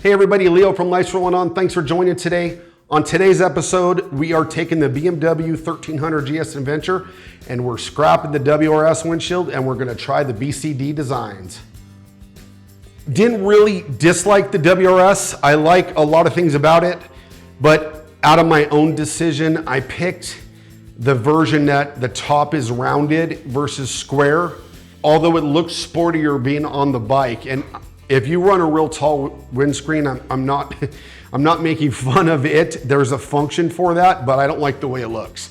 Hey everybody, Leo from Life's Rolling On. Thanks for joining today. On today's episode, we are taking the BMW 1300 GSA Adventure and we're scrapping the WRS windshield and we're gonna try the BCD Designs. Didn't really dislike the WRS. I like a lot of things about it, but out of my own decision, I picked the version that the top is rounded versus square, although it looks sportier being on the bike. And if you run a real tall windscreen, I'm not making fun of it. There's a function for that, but I don't like the way it looks.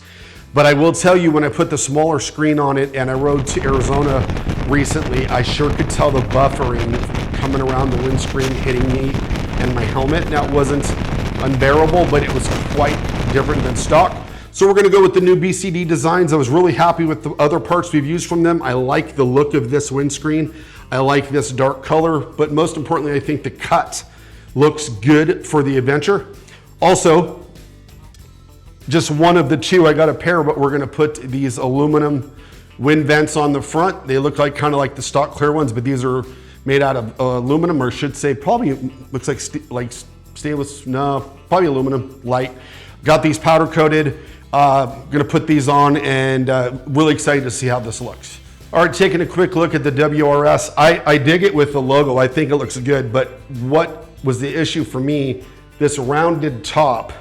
But I will tell you, when I put the smaller screen on it and I rode to Arizona recently, I sure could tell the buffering coming around the windscreen hitting me and my helmet. Now it wasn't unbearable, but it was quite different than stock. So we're gonna go with the new BCD Designs. I was really happy with the other parts we've used from them. I like the look of this windscreen. I like this dark color, but most importantly, I think the cut looks good for the Adventure. Also, just one of the two, I got a pair, but we're gonna put these aluminum wind vents on the front. They look like kind of like the stock clear ones, but these are made out of aluminum, or should say probably looks like stainless, no, probably aluminum, light. Got these powder coated. Gonna put these on and really excited to see how this looks. All right, taking a quick look at the WRS. I dig it with the logo. I think it looks good, but what was the issue for me, this rounded top,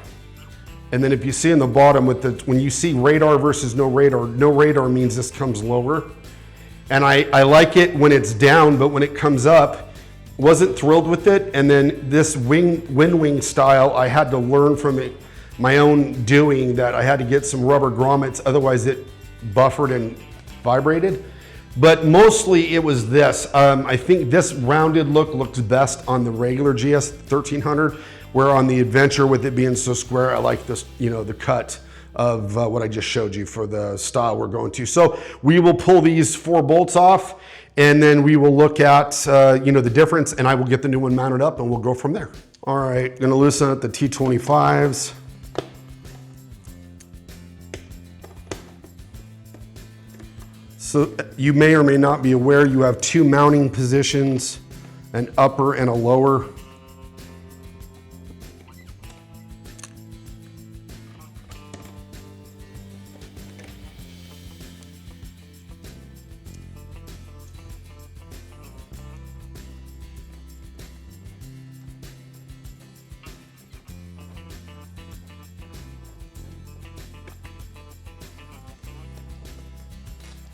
and then if you see in the bottom with when you see radar versus no radar means this comes lower. And I like it when it's down, but when it comes up, wasn't thrilled with it. And then this wind wing style, I had to learn from it, my own doing, that I had to get some rubber grommets, otherwise it buffered and vibrated. But mostly it was this. I think this rounded look looks best on the regular GS 1300, where on the Adventure, with it being so square, I like this, the cut of what I just showed you for the style we're going to. So we will pull these 4 bolts off and then we will look at the difference, and I will get the new one mounted up and we'll go from there. All right, gonna loosen up the T25s. So you may or may not be aware, you have 2 mounting positions, an upper and a lower.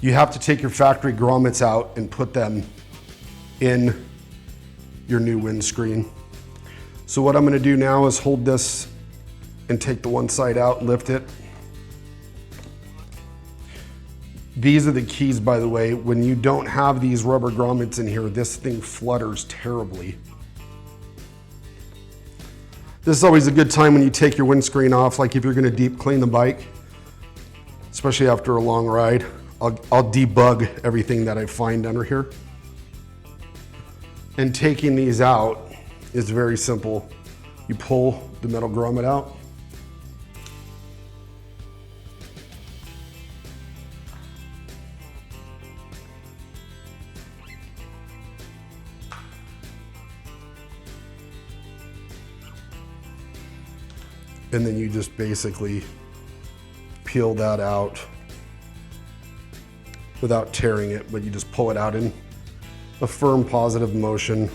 You have to take your factory grommets out and put them in your new windscreen. So what I'm gonna do now is hold this and take the one side out, lift it. These are the keys, by the way. When you don't have these rubber grommets in here, this thing flutters terribly. This is always a good time when you take your windscreen off, like if you're gonna deep clean the bike, especially after a long ride. I'll debug everything that I find under here. And taking these out is very simple. You pull the metal grommet out. And then you just basically peel that out without tearing it, but you just pull it out in a firm positive motion.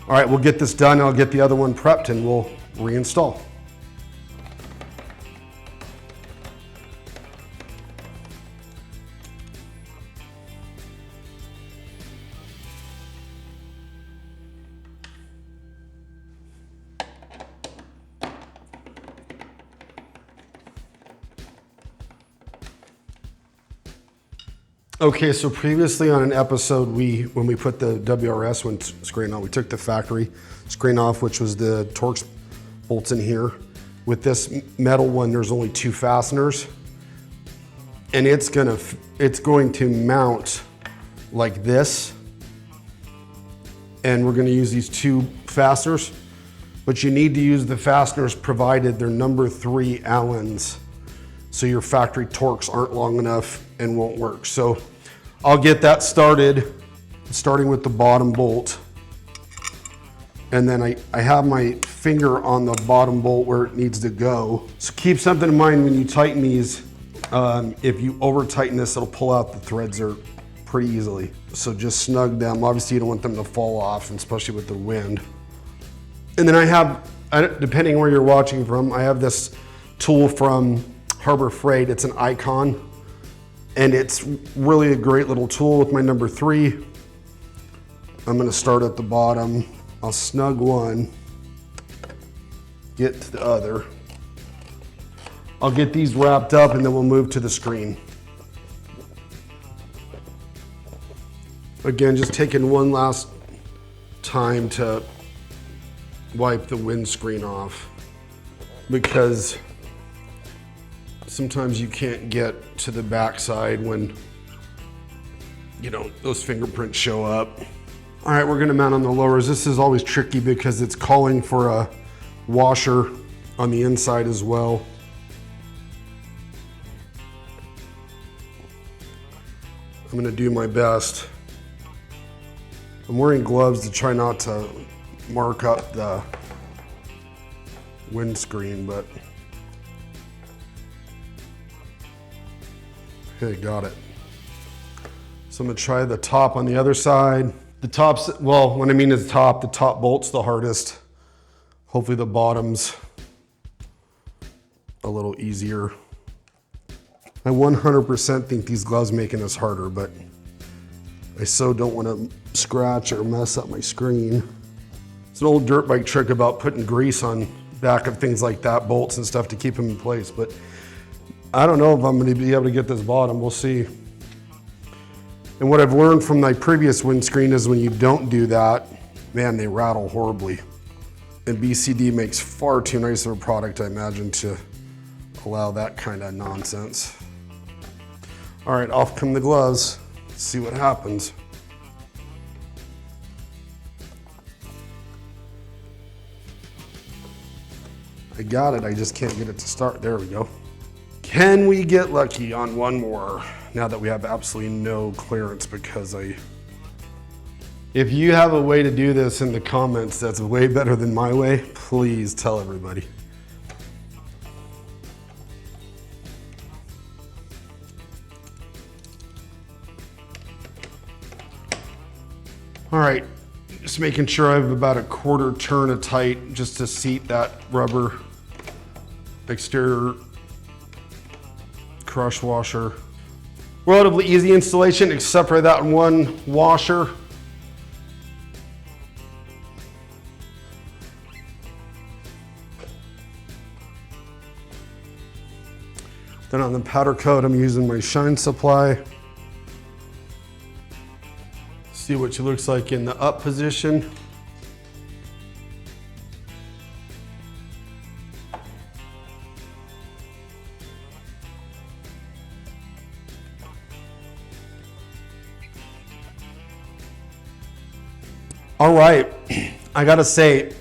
All right, we'll get this done. I'll get the other one prepped and we'll reinstall. Okay, so previously on an episode, when we put the WRS windscreen on, we took the factory screen off, which was the Torx bolts in here. With this metal one, there's only 2 fasteners, and it's going to mount like this, and we're going to use these 2 fasteners, but you need to use the fasteners provided they're number 3 Allens, so your factory Torx aren't long enough and won't work. So I'll get that started starting with the bottom bolt. And then I have my finger on the bottom bolt where it needs to go. So keep something in mind when you tighten these. If you over tighten this, it'll pull out the threads there pretty easily. So just snug them. Obviously you don't want them to fall off, especially with the wind. And then I have, depending where you're watching from, I have this tool from Harbor Freight. It's an Icon, and it's really a great little tool with my number 3. I'm gonna start at the bottom. I'll snug one, get to the other. I'll get these wrapped up and then we'll move to the screen. Again, just taking one last time to wipe the windscreen off, because sometimes you can't get to the backside when, you know, those fingerprints show up. All right, we're gonna mount on the lowers. This is always tricky because it's calling for a washer on the inside as well. I'm gonna do my best. I'm wearing gloves to try not to mark up the windscreen, but okay, got it. So I'm gonna try the top on the other side. The top's, well, what I mean is the top bolt's the hardest. Hopefully the bottom's a little easier. I 100% think these gloves making this harder, but I so don't want to scratch or mess up my screen. It's an old dirt bike trick about putting grease on back of things like that, bolts and stuff to keep them in place, but I don't know if I'm going to be able to get this bottom. We'll see. And what I've learned from my previous windscreen is when you don't do that, man, they rattle horribly. And BCD makes far too nice of a product, I imagine, to allow that kind of nonsense. All right, off come the gloves. Let's see what happens. I got it, I just can't get it to start. There we go. Can we get lucky on one more? Now that we have absolutely no clearance, because if you have a way to do this in the comments that's way better than my way, please tell everybody. All right, just making sure I have about a quarter turn of tight just to seat that rubber exterior crush washer. Relatively easy installation except for that one washer. Then on the powder coat, I'm using my shine supply. See what she looks like in the up position. All right, I gotta say,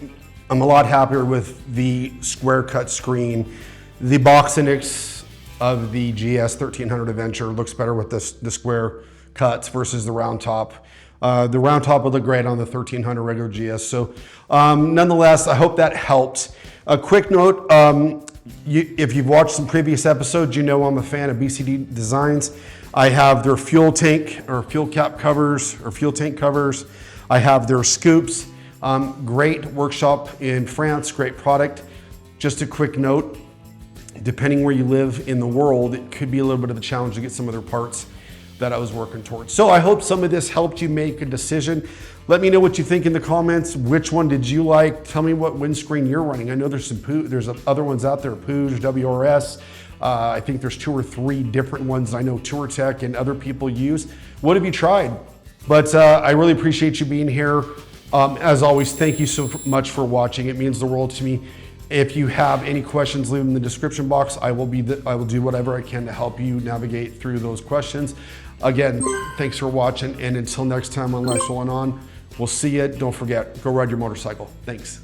I'm a lot happier with the square cut screen. The Boxinix of the GS 1300 Adventure looks better with the square cuts versus the round top. The round top would look great on the 1300 regular GS. So nonetheless, I hope that helps. A quick note, if you've watched some previous episodes, you know I'm a fan of BCD Designs. I have their fuel tank or fuel cap covers or fuel tank covers. I have their scoops. Great workshop in France, great product. Just a quick note, depending where you live in the world, it could be a little bit of a challenge to get some of their parts that I was working towards. So I hope some of this helped you make a decision. Let me know what you think in the comments. Which one did you like? Tell me what windscreen you're running. I know there's there's other ones out there, Puig, WRS. I think there's 2 or 3 different ones I know TourTech and other people use. What have you tried? But I really appreciate you being here. As always, thank you so much for watching. It means the world to me. If you have any questions, leave them in the description box. I will do whatever I can to help you navigate through those questions. Again, thanks for watching, and until next time on Life's Going On, we'll see you. Don't forget, go ride your motorcycle. Thanks.